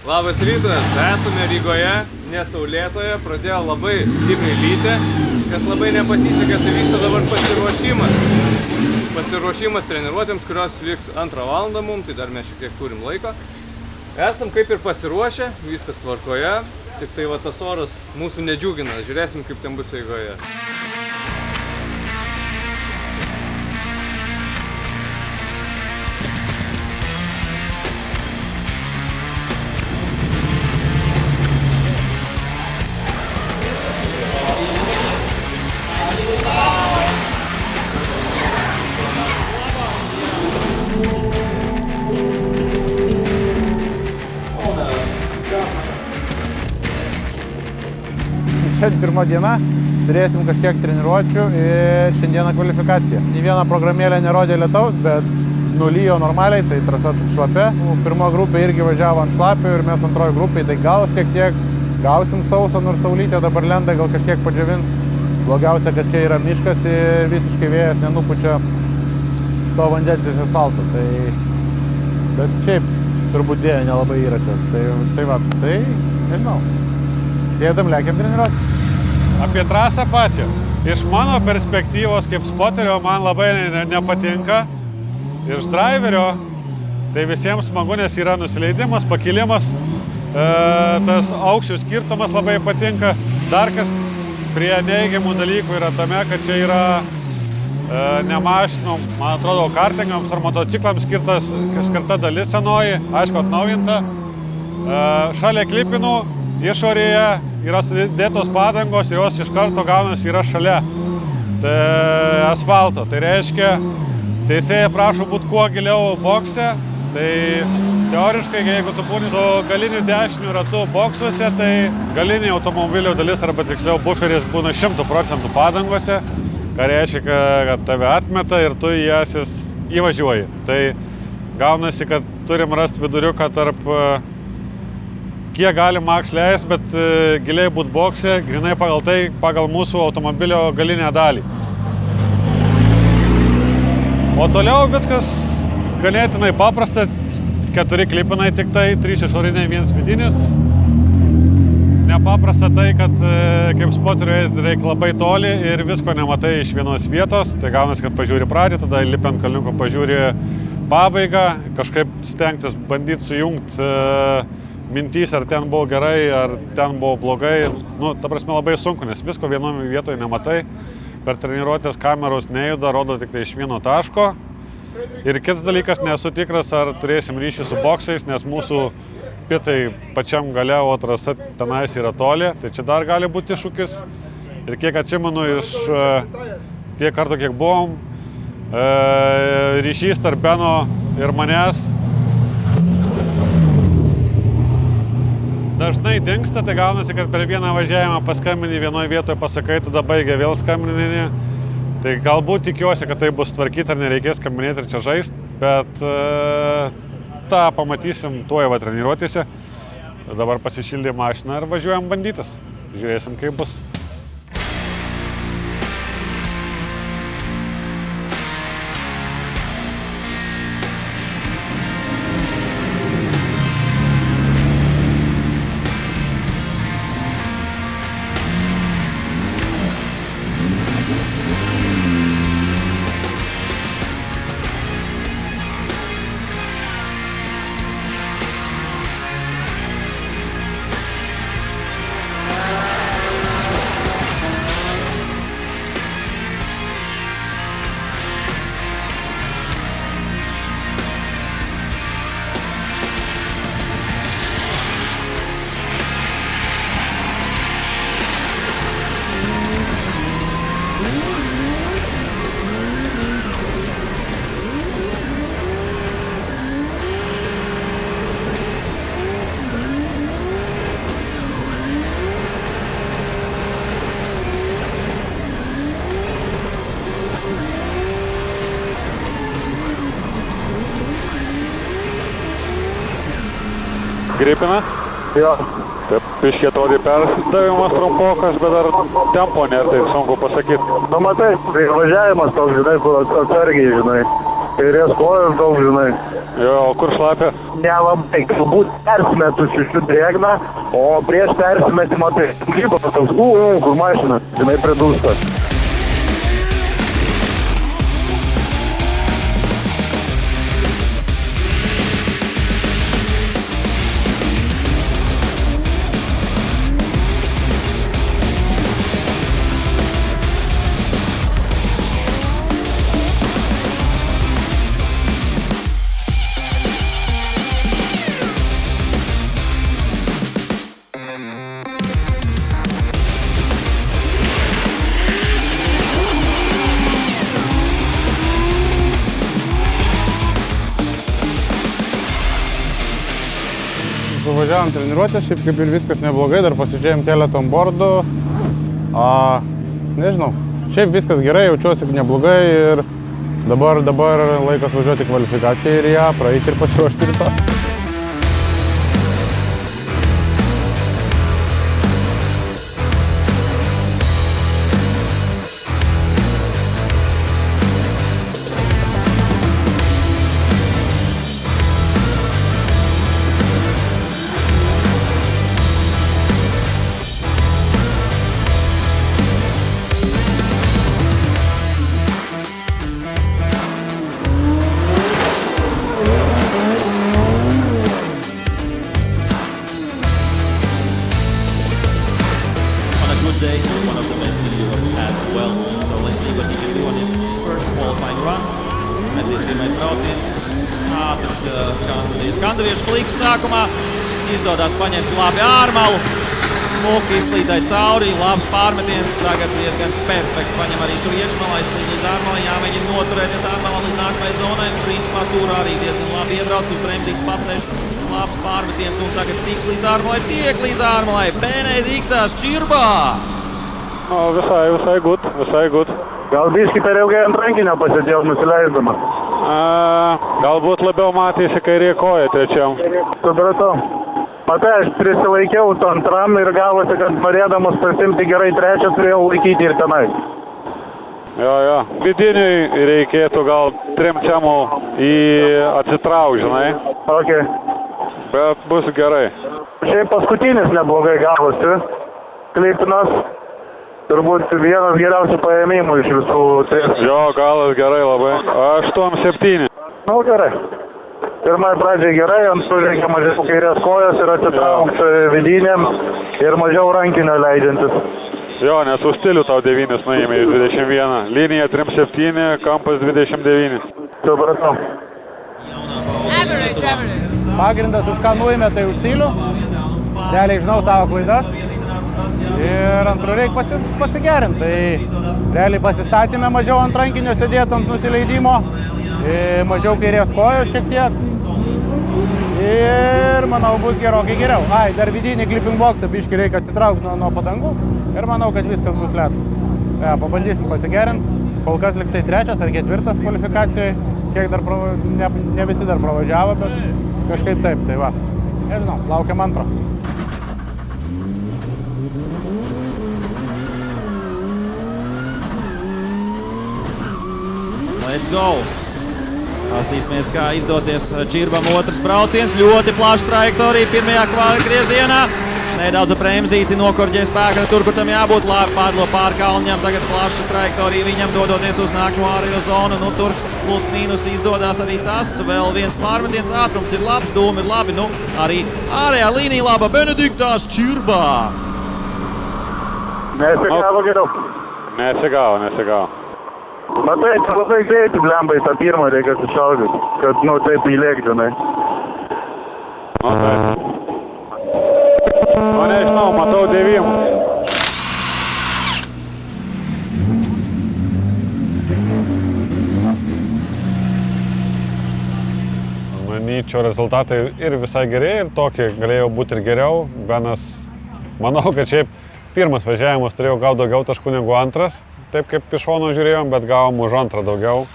Labas rytas, esame Rygoje, nesaulėtoje, pradėjo labai stipriai lyti, kas labai nepasisekė, tai vyksta dabar pasiruošimas. Pasiruošimas treniruotėms, kurios vyks 2 valandą mums, tai dar mes šiek tiek turim laiko. Esam kaip ir pasiruošę, viskas tvarkoje, tik tai va tas oras mūsų nedžiugina, žiūrėsim kaip ten bus eigoje. Šiandien pirma diena, turėsim kažkiek treniruočių ir šiandieną kvalifikacija. Nė viena programėlė nerodė lietaus, bet nulijo normaliai, tai trasa šlapia. Pirmo grupė irgi važiavo ant šlapio ir mes antroji grupė, tai gal šiek tiek gausim sausą, nors saulytė dabar lenda, gal kažkiek padžiavins. Blogiausia, kad čia yra miškas ir visiškai vėjas nenupučia to vandens iš asfalto. Bet šiaip turbūt dėja nelabai yra čia. Tai nežinau. Sėdam, lekiam treniruoti. Apie trasą pačią. Iš mano perspektyvos kaip spoterio man labai nepatinka. Iš driverio tai visiems smagu, nes yra nusileidimas, pakilimas. Tas aukščių skirtumas labai patinka. Dar kas prie neigiamų dalykų yra tame, kad čia yra ne mašinų, man atrodo, kartingams ar motociklams skirta dalis senoji, aišku, atnaujinta. Šalia klipinų išorėje yra sudėtos padangos ir jos iš karto gaunasi yra šalia asfalto. Tai reiškia, teisėjai prašo būti kuo giliau bokse. Tai teoriškai, jeigu tu būni su galiniu dešiniu ratu boksuose, tai galinė automobilio dalis arba tiksliau buferis būna 100% padangose, ką reiškia, kad tave atmeta ir tu į jas įvažiuoji. Tai gaunasi, kad turim rasti viduriuką tarp kiek gali maks leist, bet giliai būt bokse, grinai pagal mūsų automobilio galinę dalį. O toliau viskas ganėtinai paprasta, 4 klipinai tik tai, 3 išoriniai, 1 vidinis. Nepaprasta tai, kad kaip spoteriui reikia labai toli ir visko nematai iš vienos vietos, tai gaunasi, kad pažiūri pradžią, tada lipi ant kalniuko pažiūri pabaigą, kažkaip stengtis bandyti sujungti mintys, ar ten buvo gerai, ar ten buvo blogai. Ta prasme labai sunku, nes visko vienoje vietoje nematai. Per treniruotės kameros nejuda, rodo tik tai iš vieno taško. Ir kitas dalykas, nesu tikras, ar turėsim ryšį su boksais, nes mūsų pitai pačiam gale, o trasa tenais yra toli. Tai čia dar gali būti iššūkis. Ir kiek atsimenu iš tiek kartų, kiek buvom, ryšys tarp Beno ir manęs dažnai dingsta, tai gaunasi, kad per vieną važiavimą paskambini vienoje vietoje, pasakai, tada baigia vėl skambinį. Tai galbūt tikiuosi, kad tai bus tvarkyti ar nereikės skambinėti ir čia žaist, bet tą pamatysim tuoj va treniruotėse. Dabar pasišildė mašiną ir važiuojam bandytis. Žiūrėsim, kaip bus. Gripina? Jo. Taip, biškiai atrodė perdavimas trumpokas, bet dar tempo nėra, tai sunku pasakyti. Matai, tai važiavimas toks, žinai, kur atsargiai, žinai. Kairės kojas daug, žinai. Jo, o kur šlapia? Nelabai, galbūt persimetusiu šių drėgną, o prieš persimetimą tai lygo toks, kur mašina, žinai, pridūsta. Suvažiavom treniruotės, šiaip kaip ir viskas neblogai, dar pasižiūrėjom keletą onboardų. Nežinau, šiaip viskas gerai, jaučiuosi neblogai ir dabar laikas važiuoti kvalifikaciją ir ją praeiti ir pasiruošti rytoj. Day is one of the best in Europe as well. So let's see what he can do on his first qualifying run. Mēs ietīmēt brauciens. Ātrs kandaviešu kliks sākumā. Izdodās paņemt labi ārmalu. Smuki izslīdēt cauri. Labs pārmetiens. Tagad diezgan perfekti paņem arī šo iekšmalā. Izslīd līdz ārmalai. Jāmēģina noturēties ārmalā līdz nākamajai zonai. Principā tur arī diezgan labi iebrauc uz bremzītes pasēž. Labs pārmetiens un tagad tiks līdz ārmalai. Tiek līdz ārmalai. Benediktas Čirbā. No, visai gut. Gal biškį per ilgai ant rankinio pasėdėjau nusileisdama. Galbūt labiau matėsi kairė koja trečiam. Supratau. Matai, aš prisilaikiau to antram ir gavosi, kad norėdamas pasimti gerai trečią turėjau laikyti ir tenai. Jo. Vidiniui reikėtų gal trimčiamų atsitrauk, žinai. Ok. Bet bus gerai. Šiaip paskutinis neblogai gavosi. Klipinas. Turbūt vienas geriausių paėmimų iš visų tris. Jo, galas gerai labai. 8-7. Nu, gerai. Pirmai pradžiai gerai, ant reikia mažiau kairės kojas ir atsitraukti vidiniam ir mažiau rankinio leidžiantis. Jo, nes už stilių tau 9 nuėmė 21. Linija 3-7, kampas 29. Supratau. Average. Pagrindas už ką nuėmė, tai už stilių. Realiai žinau savo klaidas. Ir antru reikia pasigerinti. Tai realiai pasistatėme mažiau ant rankinio sėdėti ant nusileidimo. Mažiau kairės kojos šiek tiek. Ir manau bus gerokai geriau. Dar vidinį clipping boxą biškį reikia atsitraukti nuo padangų. Ir manau, kad viskas bus lėta. Pabandysim pasigerinti. Kol kas liktai 3. ar 4. kvalifikacijoje. Kiek dar ne visi dar pravažiavo, bet kažkaip taip. Tai va. Nežinau, laukiam antro. Let's go! Pastīsimies, kā izdosies Čirbam otrs brauciens. Ļoti plaša trajektorija pirmajā griezienā. Nedaudz bremzīti nokorģē spēku tur, kur tam jābūt. Labi pārlo pār kalņam. Tagad plaša trajektorija viņam dodoties uz nākamo ārējo zonu. Nu, tur plus mīnus izdodās arī tas. Vēl viens pārmetiens. Ātrums ir labs, dūmi ir labi. Nu, arī ārējā līnija laba. Benediktas Čirbā. Nesigavo geriau. Nesigavo. Matai, čia labai greitai blembai tą pirmą reikia sušaudyti, kad, taip įlėkti, žinai. Taip. Nežinau, matau 9. Manyčiau, rezultatai ir visai geri, ir tokie galėjo būti ir geriau. Benas, manau, kad šiaip pirmas važiavimas turėjau gauti daugiau taškų negu antras. Taip kaip iš šono žiūrėjom, bet gavom už antrą daugiau.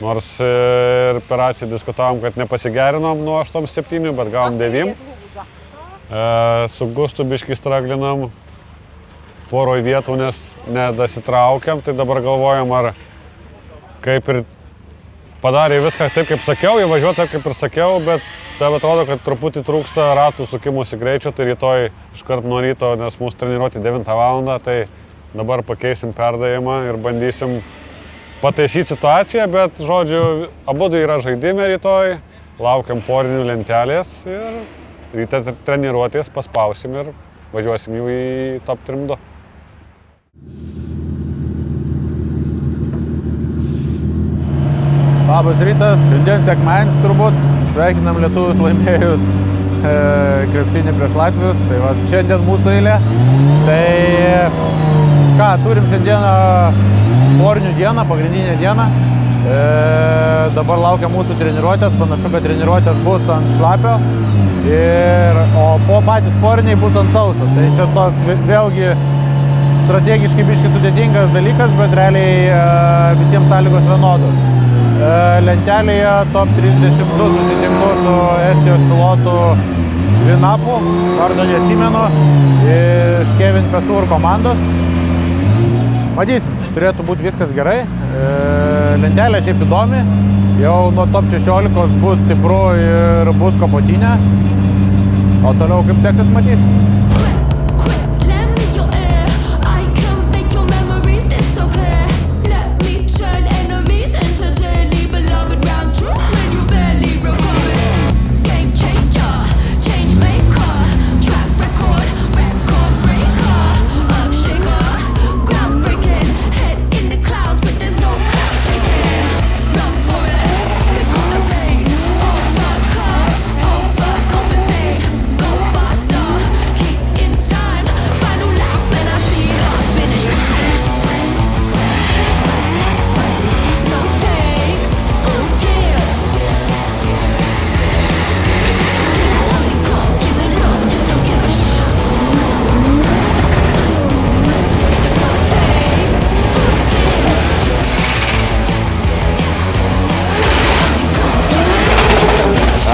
Nors ir per atsiją diskutavom, kad nepasigerinom nuo 8-7, bet gavom 9. Su Gustu biškį straglinam poroj vietų, nes nedasitraukiam. Tai dabar galvojam, ar kaip ir padarė viską taip, kaip sakiau, jie važiuoja taip, kaip ir sakiau, bet taip atrodo, kad truputį trūksta ratų sukimusi greičio, tai rytoj iškart nuo ryto, nes mūsų treniruoti 9 val. Tai dabar pakeisim perdavimą ir bandysim pataisyti situaciją, bet, žodžiu, abudu yra žaidime rytoj, laukiam porinių lentelės ir ryte treniruotės paspausim ir važiuosim jau į top 3-2. Labas rytas, šiandien sekmadienis turbūt, sveikinam lietuvius laimėjus krepšinį prieš latvius, tai va, šiandien mūsų eilė. Tai ką, turim šiandieną porinių dieną, pagrindinę dieną. Dabar laukia mūsų treniruotės, panašu, kad treniruotės bus ant šlapio, o po patys poriniai bus ant sauso. Tai čia toks vėlgi strategiškai biškai sudėtingas dalykas, bet realiai visiems sąlygos vienodos. Lentelėje top 32 susitinku su Estijos pilotu Vinapu, vardo neatsimenu, iš Kevin Pesur komandos. Matysim, turėtų būti viskas gerai. Lentelė šiaip įdomi, jau nuo top 16 bus stipru ir bus kapotinė, o toliau kaip seksis matysim.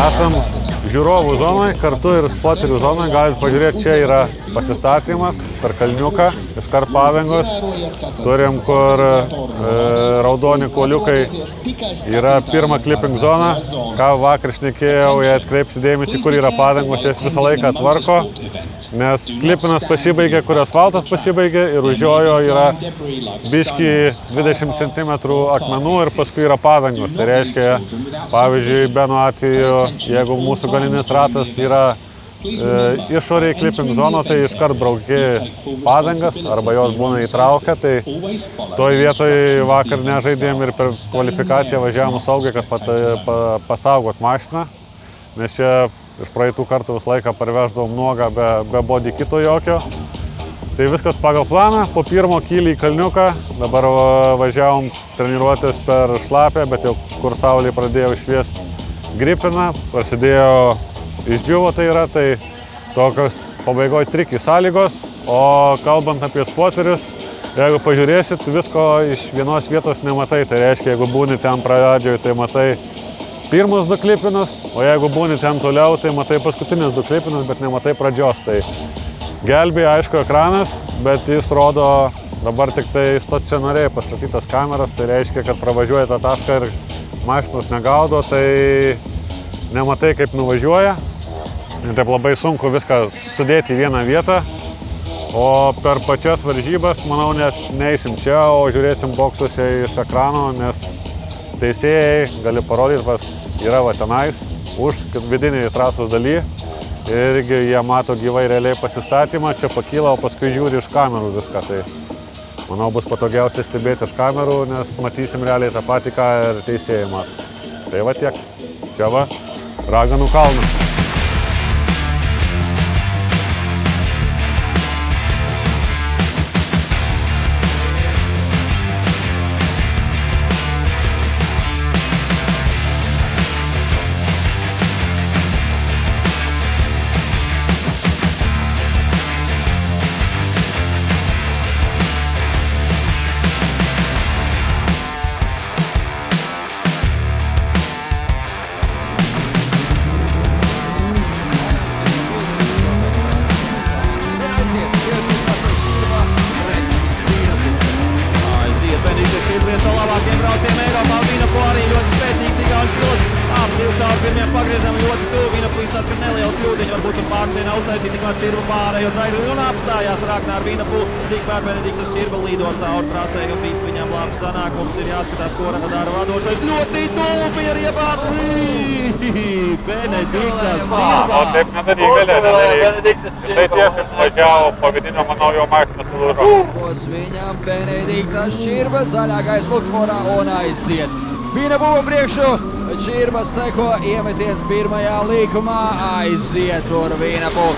Esam žiūrovų zonai, kartu ir spoterių zonai. Galite pažiūrėti, čia yra pasistatymas per kalniuką, iškart padangos. Turim, kur raudoni kuoliukai yra pirma clipping zona. Ką vakar šnekėjau, jei atkreipsi dėmesį, kur yra padangos, jas visą laiką atvarko. Nes klipinas pasibaigė, kur asfaltas pasibaigė ir už jojo yra biški 20 cm akmenų ir paskui yra padangos. Tai reiškia, pavyzdžiui, Beno atveju, jeigu mūsų galinis ratas yra išoriai clipping zono, tai iškart brauki padangas arba jos būna įtraukę. Tai toj vietoj vakar nežaidėm ir per kvalifikaciją važiavom saugiai, kad pasaugot mašiną. Nes čia iš praeitų kartų visą laiką parveždavom nuogą be body kito jokio. Tai viskas pagal planą, po pirmo kyli į kalniuką, dabar važiavom treniruotės per šlapę, bet jau kur saulė pradėjo šviesti gripiną, prasidėjo išdžiuvo tai yra, tai tokios pabaigoje triki sąlygos, o kalbant apie spoterius, jeigu pažiūrėsit, visko iš vienos vietos nematai, tai reiškia, jeigu būni ten pradžioje, tai matai pirmus 2 klipinus, o jeigu būni ten toliau, tai matai paskutinius 2 klipinus, bet nematai pradžios. Tai gelbėja, aišku, ekranas, bet jis rodo dabar tik tai stacionariai pastatytas kameras, tai reiškia, kad pravažiuoja tą tašką ir mašinos negaudo, tai nematai, kaip nuvažiuoja. Ir taip labai sunku viską sudėti į vieną vietą, o per pačias varžybas, manau, net neįsim čia, o žiūrėsim boksuose iš ekrano, nes teisėjai gali parodyti, yra va tenais, už vidinėje trasos daly. Irgi jie mato gyvai realiai pasistatymą, čia pakyla, o paskui žiūri iš kamerų viską. Tai manau, bus patogiausia stebėti iš kamerų, nes matysim realiai tą patį, ką ir teisėjai mato. Tai va tiek. Čia va, Raganų kalnas. Siirtyy Silviosta lavakkeen brautseen Eiropaan viinapuoliin, lyöt spetsi pirmiem pagriezām ļoti tuvu. Vīnapu izstāsta, ka neliela kļūdiņa varbūt tur pārmetienā uztaisīt, tikmēr Čirba pārējo trairu un apstājās Ragnar Vīnapu. Tikmēr Benediktas Čirba līdo cauri trasē un viss viņam labi sanāk. Mums ir jāskatās, ko dara vadošais. Ļoti tuvu pie riebām. Benediktas Čirba. Taip nedarīja, jisai tiesiai važiavo po vidinio, manau, jo mašiną sulūžo. Viņam Benediktas Čirba, zaļā gaisa luksforā un aiziet. Vīnapu priekšu, Čirba seko, iemetiens pirmajā līkumā, aiziet tur Vīnapu.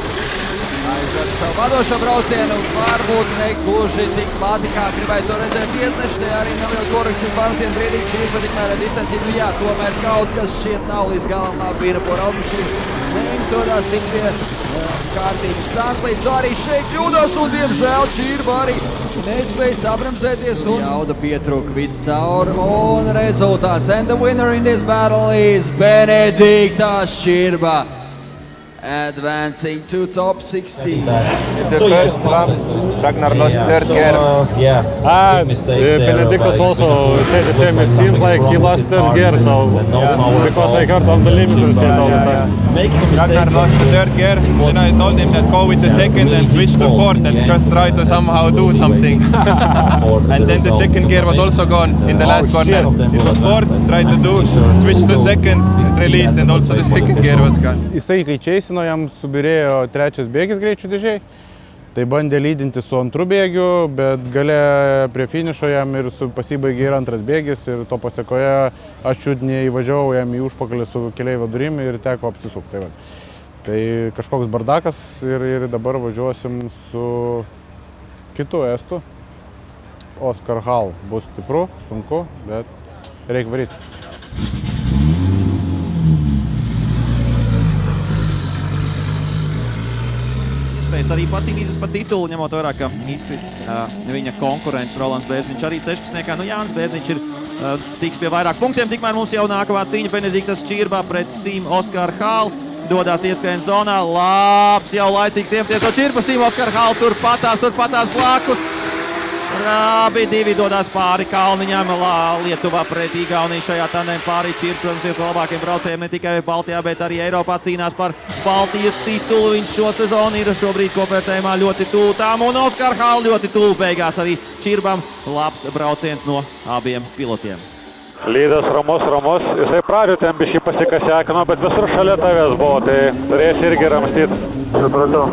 Aizved savu vadošo braucienu, varbūt ne gluži tik plāti, kā gribēja to redzēt tiesneši, te arī neliela korekcijas pārmetienu brīdī, Čirba tikmēr ar distanci, jā, tomēr kaut kas šķiet nav līdz galam labi Vīnapu ar automašīnu. Neizdodas tik pie kārtības sānslīdz, arī šeit kļūdos un, diemžēl, Čirba arī nespēja sabremzēties un jauda pietrūka viscaur un rezultāts. And the winner in this battle is Benediktas Čirba, advancing to top 16. Ragnar lost third gear. Benediktas also said the same. It seems like he lost third gear, so because I heard on the limiter said all the time. Ragnar lost the third gear. Then I told him that go with the second and switch to fourth and just try to somehow do something. And then the second gear was also gone in the last corner. It was fourth, tried to do, switch to second, released, and also the second gear was gone. Jisai, kai čeisino, jam subirėjo trečias bėgis greičių dėžiai. Tai bandė lydinti su antru bėgiu, bet gale prie finišo jam ir pasibaigė ir antras bėgis ir to pasekoje aš čiut neįvažiavau jam į užpakalį su keleivio durimi ir teko apsisukti. Tai kažkoks bardakas ir dabar važiuosim su kitu estu. Oskar Hall. Bus stipru, sunku, bet reikia varyti. Arī pacīnītas par titulu, ņemot vērā, ka izkritis viņa konkurents Rolands Bērziņš arī 16. Nu, Jānis Bērziņš ir tiks pie vairāk punktiem, tikmēr mums jau nākamā cīņa Benediktas Čirba pret Sim Oskar Hall. Dodās ieskrējiena zonā, labs jau laicīgs iemeties no Čirba, Sim Oskar Hall turpatās blakus. Abi divi dodās pāri kalniņam, Lietuvā pret Igauniju šajā tandēm pāri Čirba, protams, viens no labākiem braucējiem ne tikai Baltijā, bet arī Eiropā cīnās par Baltijas titulu. Viņš šo sezonu ir šobrīd kopvērtējumā ļoti tuvu tām, un Oskar Hall ļoti tuvu beigās arī Čirbam. Labs brauciens no abiem pilotiem. Lydas ramus, jisai pradžio ten biškį pasikasiakino, bet visur šalia tavęs buvo, tai turėsi irgi ramstyti. Supratau.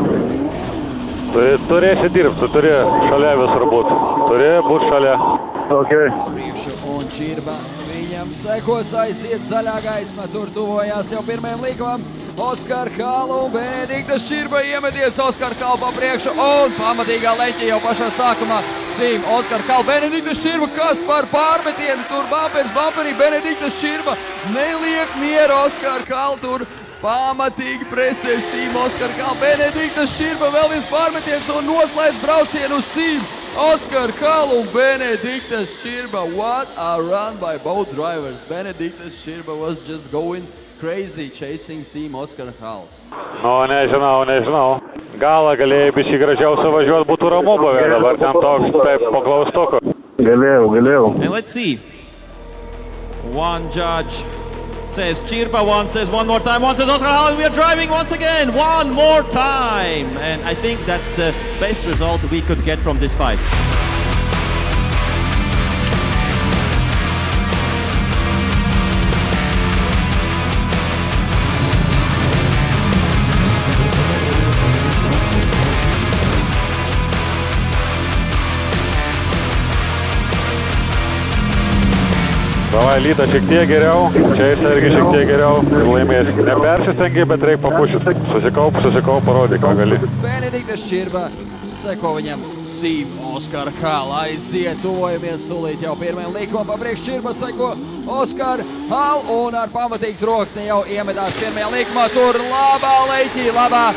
Turėsi dirbti, turi šalia visur būt. Turi būt šalia. Okay. Priekšu un Čirba viņam sekos, aiziet zaļā gaisma, tur tuvojās jau pirmajam līkumam. Oskar Hall un Benediktas Čirba iemetiens Oskar Hall pa priekšu un pamatīgā leņķī jau pašā sākumā. Sim Oskar Hall, Benediktas Čirba, kas par pārmetienu, tur bumperī Benediktas Čirba neliek mieru Oskar Hall tur. Pamatīgi presē Sim Oskar Hall, Benediktas Čirba vēl viens pārmetiens un noslēdz braucienu Sim Oskar Hall un Benediktas Čirba. What a run by both drivers. Benediktas Čirba was just going crazy chasing Sim Oskar Hall. Nu, nežinau. Galą galėjai biškį gražiau savažiuoti, būtų ramu buvę, dabar ten toks taip po klaustuku. Galėjau. And let's see. One judge says Čirba, one says one more time, one says Oskar Hall, and we are driving once again, one more time. And I think that's the best result we could get from this fight. Davai, Lyda šiek tiek geriau, čia jis irgi šiek tiek geriau ir laimės. Nepersistengi, bet reikia papušyti. Susikaup, parodyk, ką gali. Benediktas Čirba seko viņam Sim Oskar Hall, aiziet, tuvojamies tūlīt jau pirmajam līkumam, pa priekš Čirba seko Oskar Hall un ar pamatīgu troksni jau iemetās pirmajā līkumā. Tur labā leķī, labā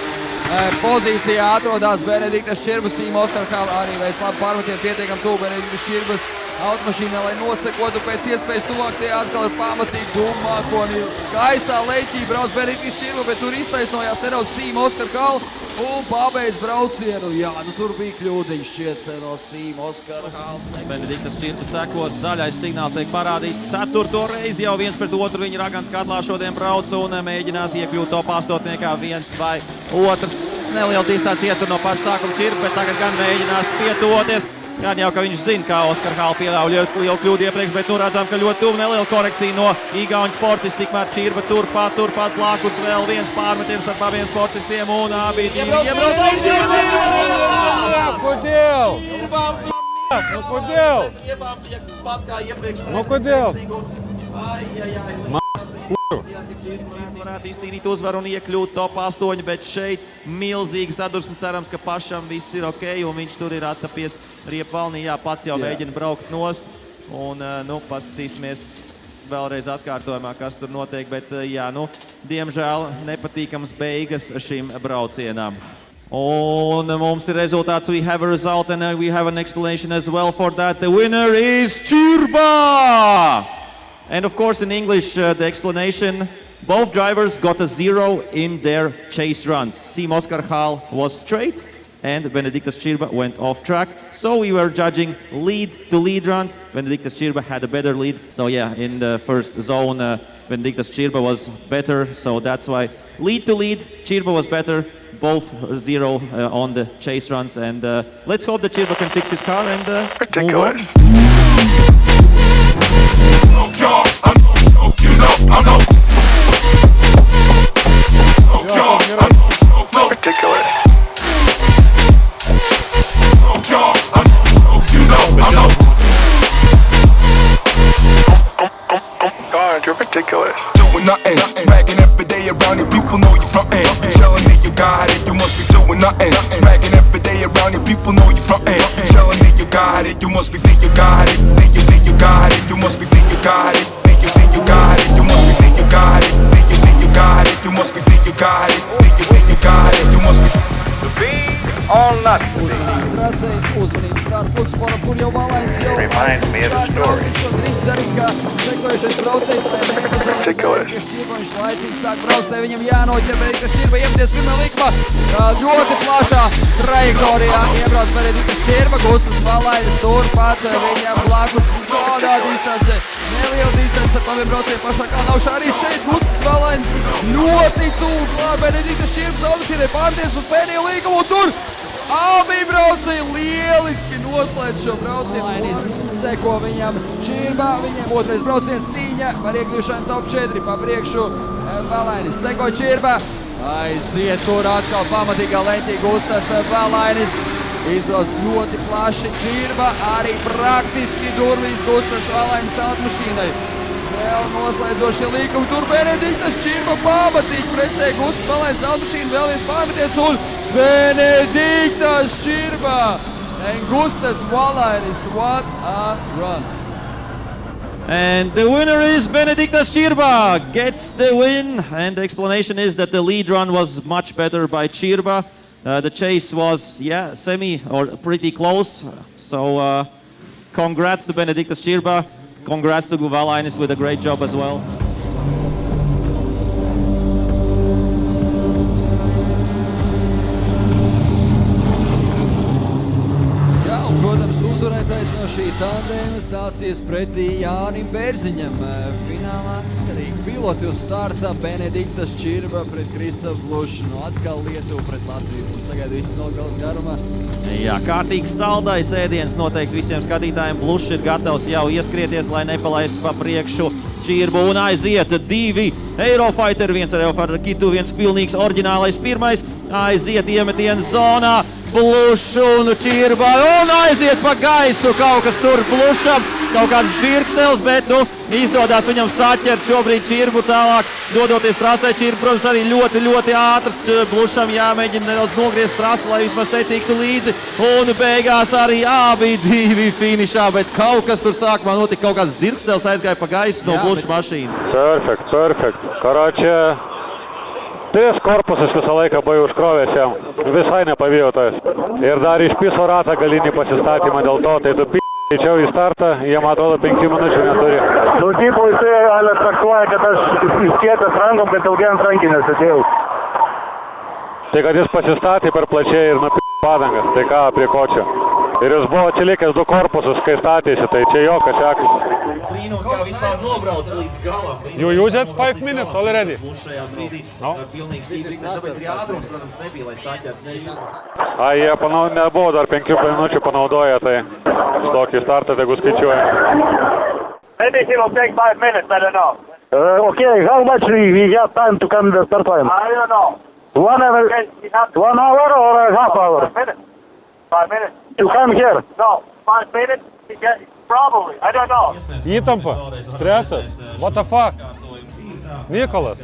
pozīcijā atrodas Benediktas Čirba, Sim Oskar Hall arī veids labu pārmetienu, pietiekam tuvu Benediktas Čirbas automašīnā, lai nosekotu pēc iespējas tuvāk. Tie atkal ir pamatīgi dūmākoni. Skaistā leķī brauc Benediktas Čirba, bet tur iztaisnojās nedaudz Sim Oskar Hall. un pabeidz braucienu. Jā, nu tur bija kļūdiņš šķiet no Sīma Oskara Hāls. Benediktas Čirba sekos, zaļais signāls tiek parādīts 4. reizi jau 1 pret 2. Viņa Ragans katlā šodien brauc un mēģinās iekļūt top 8. viens vai otrs. Neliela distanci ietur no paša sākuma Čirba, bet tagad gan mēģinās pietuvoties. Gan jau, ka viņš zina, kā Oskar Hāla pieļauj lielu kļūdu iepriekš, bet nu redzam, ka ļoti tuvu neliela korekcija no igauņu sportistu. Tikmēr Čirba turpat blakus vēl viens pārmetiens starp abiem sportistiem un abi iebrauc. Kodėl? Nu kodėl? Nu kodėl? Varētu izcīnīt uzvaru un iekļūt top 8, bet šeit milzīgi sadursme. Cerams, ka pašam viss ir ok, un viņš tur ir attapies riepvalnī. Jā, pats jau mēģina braukt nost. Un, nu, paskatīsimies vēlreiz atkārtojumā, kas tur notiek. Bet, jā, nu, diemžēl nepatīkams beigas šim braucienam. Un mums ir rezultāts. We have a result and we have an explanation as well for that. The winner is Čirba! And of course, in English, the explanation, both drivers got a 0 in their chase runs. Sīma Oskar Hāls was straight and Benediktas Čirba went off track. So we were judging lead-to-lead runs. Benediktas Čirba had a better lead. So yeah, in the first zone, Benediktas Čirba was better. So that's why lead-to-lead, Čirba was better. Both 0 on the chase runs. And let's hope that Čirba can fix his car and move on. You're ridiculous. Doing nothing, smagging every day around you. People know you frontin'. Telling me you got it, you must be doing nothing. Smagging every day around you. People know you frontin'. Telling me you got it, you must be think you got it. Think you got it, you must be think you got it. Think you got it, you must be think you got it. Think you got it, you must be think you got it. Think you got it, you must be. Uzmanību starp Luksporam, kur jau Valains jau aicina sāk braukt. Viņš to drīkst darīt, kā sekojušais braucējs, lai nepazaudētu Benediktas Čirba. Viņš laicīgi sāk braukt, lai viņam jānoķer Benediktas Čirba iemeties pirmajā līkumā. Ļoti plašā trajektorijā iebrauc Benediktas Čirba. Gustas Valainis turpat viņam blakus tādā distance. Neliela distance ar paviem braucējiem pašā kalnaušā. Arī šeit Gustas Valainis ļoti tuvu klāt Benediktas Čirbas automašīnai pārties uz pēdējo līkumu un tur abi braucēji lieliski noslēdz šo braucienu. Valainis seko viņam Čirba, viņam otrais brauciens cīņa par iekļūšanu top 4 pa priekšu. Valainis seko Čirba, aiziet tur atkal pamatīgā leņķī Gustas Valainis. Izbrauc ļoti plaši Čirba, arī praktiski durvīs Gustas Valainis automašīnai. Vēl noslēdzošie līkumi, tur Benediktas Čirba pamatīgi presē Gustas Valainis automašīnu, vēl viens pārmetiens un Benediktas Čirba and Gustas Valainis, what a run. And the winner is Benediktas Čirba, gets the win. And the explanation is that the lead run was much better by Čirba. The chase was, yeah, semi or pretty close. So congrats to Benediktas Čirba. Congrats to Valainis with a great job as well. Uzvarētājs no šī tandēma stāsies pretī Jānim Bērziņam. Finālā arī piloti uz starta Benediktas Čirba pret Kristafu Blušu. Nu atkal Lietuva pret Latviju. Mums sagaida viss nogals garumā. Jā, kārtīgs saldais ēdiens noteikti visiem skatītājiem. Blušs ir gatavs jau ieskrieties, lai nepalaistu pa priekšu Čirbu un aiziet 2 Eurofighter, viens ar Eurofighter kitu, viens pilnīgs oriģinālais pirmais. Aiziet iemetienu zonā. Blušs un Čirba un aiziet pa gaisu, kaut kas tur Blušam, kaut kāds dzirkstels, bet nu izdodās viņam saķert šobrīd Čirbu tālāk, dodoties trasē. Čirba, protams, arī ļoti ātrs. Blušam jāmēģina nedaudz nogriezt trasi, lai vismaz te tiktu līdzi. Un beigās arī abi 2 finišā, bet kaut kas tur sākumā notika, kaut kāds dzirkstels aizgāja pa gaisu no Bluša mašīnas. Perfekt. Короче, 3 korpusus visą laiką buvau užkrovęs jam, visai nepavyjotas. Ir dar iš piso ratą galinį pasistatymą dėl to, tai tu p***čiau į startą, jie man atrodo 5 minučių neturi. Nu, tipo, jisai ale traktuoja, kad aš įskietęs rankom, kad ilgai ant rankinės atėjau. Tai kad jis pasistatė per plačiai ir nupirko padangas, tai ką, prie ko čia? Ir jis buvo atsilikęs 2 korpusus, kai statėsi, tai čia jo kačiakas. Klīnums kā vispār nobrauc līdz galam. You use it 5 minutes already? Šajā brīdī No. pilnīgi šķīdīgi, tāpēc arī ātrums, protams, nebija, lai saķertu šī. Ai, jie nebuvo dar 5 minučių panaudoję, tai tokį startą tegu skaičiuoja. Maybe he will take 5 minutes, I don't know. Okay, how much we have time to come to the start line? I don't know. 1 hour, 1 hour or a half hour? 5 minutes. 5 minutes. To come here? No, 5 minutes, probably, I don't know. Įtampa, stresas, what the fuck? Nikolas.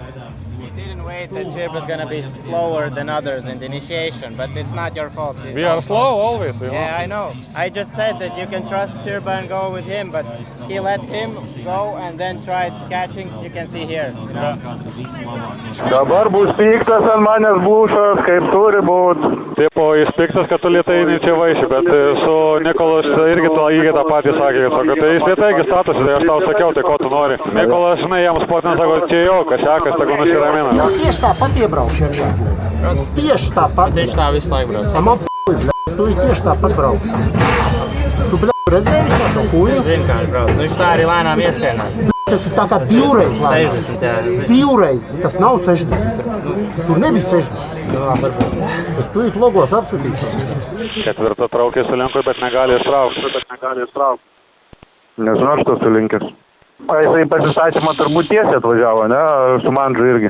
He didn't wait that Chirba's gonna be slower than others in the initiation, but it's not your fault. It's We are our slow fault. always, you know. Yeah, I know. I just said that you can trust Chirba and go with him, but he let him go and then tried catching. You can see here. You know? Dabar bus piktas ant manęs bušas, kaip turi būt. Tipo, jis piktas, kad tu lietai inicijavaiši, bet su Nikolas irgi lygiai tą patį sakė, kad sako, tai jis lietaigi statosi, tai aš tau sakiau, tai ko tu nori. Nikolas, žinai, jam spotina, sako, čia jo kačiakas, tegu nusiramina. Tieši tāpat iebraukšu iekšā. Tieši tāpat. Tieši tā visu laiku brauc. Man p***i, tu tieši tāpat brauc. Tu, redzēji visu šo kuļu? Zinu, kā viņš brauc. Nu, viņš tā arī lēnām ieskrienās. Tas ir tā kā 2 reiz lēnām. 60, jā. 2 reiz, tas nav 60. Tur nebija 60. Es tu logos apskatīšu. 4 traukė su linkui, bet negali ištraukti. Nežinau, aš tas sulinkęs. Jisai pasistatymą turbūt tiesiai atvažiavo, ne? Su Mandžu irgi.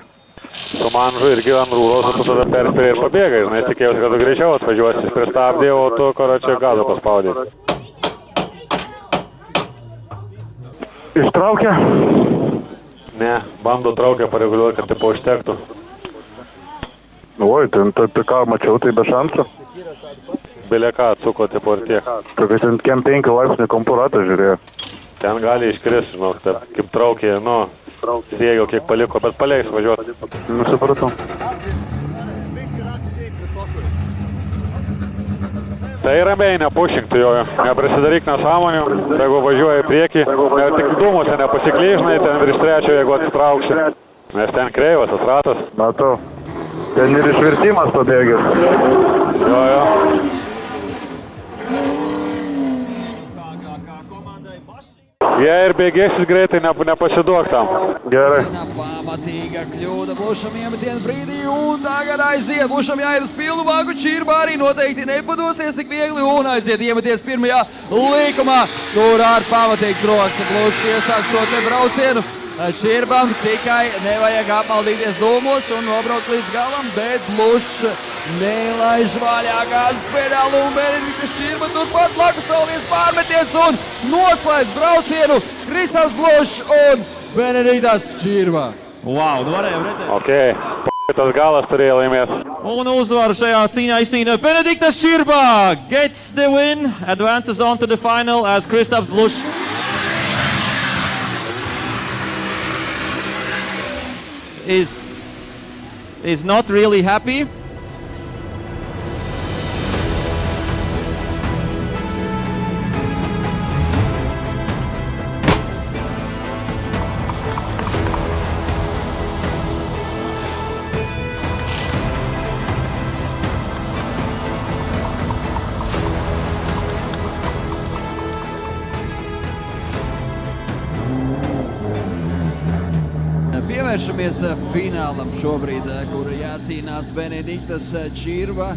Su Manžu irgi ant rūros, tu tada perspėjai ir pabėgai, žinai, tikėjausi, kad tu greičiau atvažiuosi, jis pristabdė, o tu, karočią, gazą paspaudė. Ištraukė? Ne, bando traukia pareguliuoti, kad tipo užtektų. Oi, tai ką mačiau, tai be šansų. Belė ką atsuko, tipo ir tiek. Tai kad ten kem 5 laipsnių kompuratą žiūrėjo. Ten gali iškris, žinok, kaip traukė, sėjo, kiek paliko, bet paleis važiuoti. Nusipratau. Tai ramiai nepušink tu jo, neprisidaryk nesąmonių, jeigu važiuoja į priekį, tik dūmuose nepasiklyžnai, ten virš 3, jeigu atsitrauksi, nes ten kreivas, tas ratas. Matau, ten ir išvirtimas pabėgęs. Jo. Jei ir bėgėsis greitai, nepasiduok tam. Gerai. Pamatīga kļūda Blušam iemetienu brīdī un tagad aiziet. Blušam jāiet uz pilnu vagu, Čirba arī noteikti nepadosies tik viegli un aiziet iemeties pirmajā likumā, kur ar pamatīgu troksni Blušs iesāk šo te braucienu. Čirbam tikai nevajag apmaldīties dūmos un nobraukt līdz galam, bet Blušs nelaiž vaļā gāzes pedālu un Benedikts Čirba turpat blakus vēl viens pārmetiens un noslēdz braucienu Kristaps Blušs un Benedikts Čirba. Wow, nu varējām redzēt. Okei, tas galas turēja laimēt. Un uzvaru šajā cīņā izcīna Benedikts Čirba. Gets the win, advances on to the final as Kristaps Blušs is not really happy. Pievēršamies finālam šobrīd, kur jācīnās Benedikts Čirba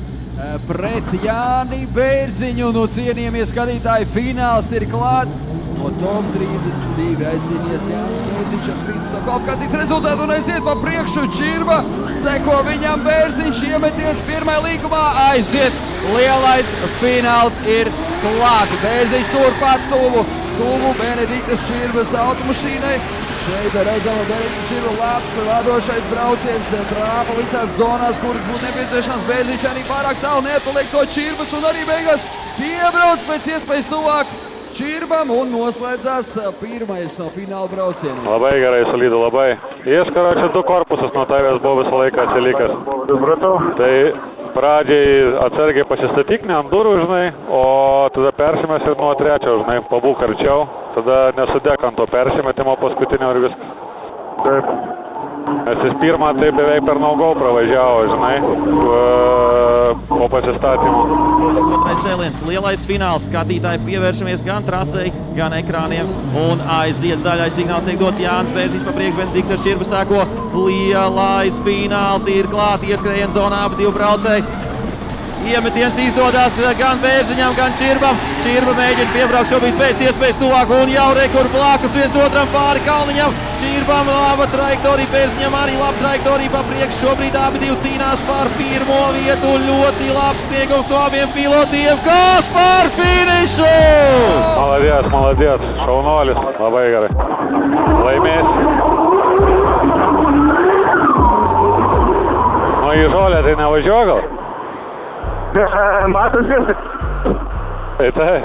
pret Jāni Bērziņu. Nu, cienījamie skatītāji, fināls ir klāt. No top 32 aizcīnījies Jānis Bērziņš ar 13. kvalifikācijas rezultātu un aiziet pa priekšu. Čirba seko viņam, Bērziņš iemetiens pirmajā līkumā, aiziet. Lielais fināls ir klāt. Bērziņš turpat tuvu Benedikts Čirbas automašīnai. Šeit redzama Benedikts Čirba labs vadošais brauciens, trāpa līdzās zonās, kuras būtu nepieciešams. Bērziņš arī pārāk tālu nepaliek to Čirbas un arī beigās piebrauc pēc iespējas tuvāk Čirbam un noslēdzās pirmais no fināla braucieniem. Labai gerai, solidų, labai. Jis, karoči, 2 korpusus nuo tavęs buvo visą laiką atsilikęs. Supratau. Tai pradžiai atsargiai pasistatyk, ne ant durų, žinai, o tada persimesi nuo 3, žinai, pabūk arčiau, tada nesudek ant to persimetimo paskutinio ir viskas. Taip. Nes jis pirmą tai beveik per naugau pravažiavo, žinai, po pasistatymo. Otrais cēliens, lielais fināls. Skatītāji pievēršamies gan trasei, gan ekrāniem. Un aiziet zaļais signāls tiek dots Jānis Bērziņš pa priekšu, Benedikta Šķirba sēko. Lielais fināls ir klāt, ieskrējiena zonā abi divi braucēji. Iemetiens izdodas gan Bērziņam, gan Čirbam. Čirba mēģina piebraukt šobrīd pēc iespējas tuvāk un jau rekur blakus viens otram pāri Kalniņam. Čirbam laba trajektorija, Bērziņam arī laba trajektorija pa priekšu. Šobrīd abi divi cīnās par pirmo vietu. Ļoti labs sniegums no abiem pilotiem. Kas par finišu? Maladies, šaunuolis, labai gerai. Laimės. Nu į žolę tai nevažiuoja gal? Matosi. Tai.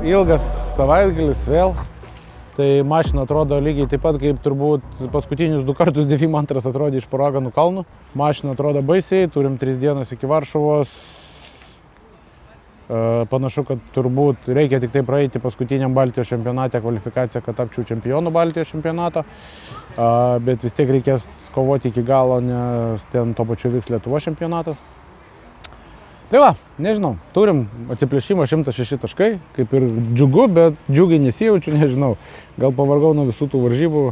Ilgas savaitgalis vėl. Tai mašina atrodo lygiai taip pat, kaip turbūt paskutinius 2 kartus 92 atrodė iš Paraganų kalnų. Mašina atrodo baisiai, turim 3 dienas iki Varšuvos. Panašu, kad turbūt reikia tik tai praeiti paskutiniam Baltijos čempionate kvalifikaciją, kad tapčiau čempionu Baltijos čempionato. Bet vis tiek reikės kovoti iki galo, nes ten to pačiu vyks Lietuvos čempionatas. Tai va, nežinau, turim atsiplėšimą 106 taškai, kaip ir džiugu, bet džiugiai nesijaučiu, nežinau. Gal pavargau nuo visų tų varžybų,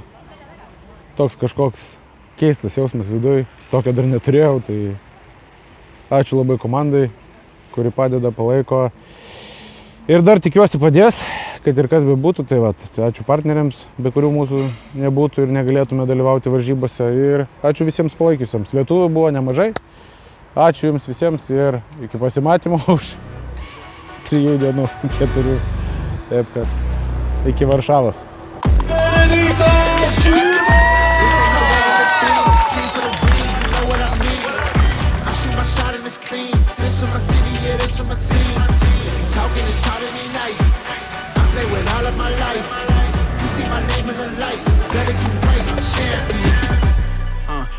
toks kažkoks keistas jausmas viduj, tokio dar neturėjau, tai ačiū labai komandai, kuri padeda, palaiko. Ir dar tikiuosi padės, kad ir kas bebūtų, tai va, ačiū partneriams, be kurių mūsų nebūtų ir negalėtume dalyvauti varžybose. Ir ačiū visiems palaikiusiems. Lietuvių buvo nemažai. Ačiū jums visiems ir iki pasimatymo už 3 dienų, 4. Taip, kad iki Varšavos.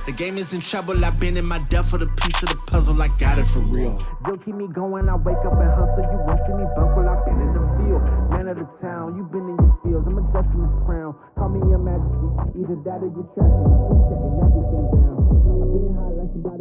The game is in trouble, I've been in my depth for the piece of the puzzle, I got it for real. You'll keep me going, I wake up and hustle, you won't see me buckle, I've been in the field. Man of the town, you've been in your fields, I'm adjusting this crown. Call me your majesty, either that or your tragedy, we shutting everything down. I've been high like somebody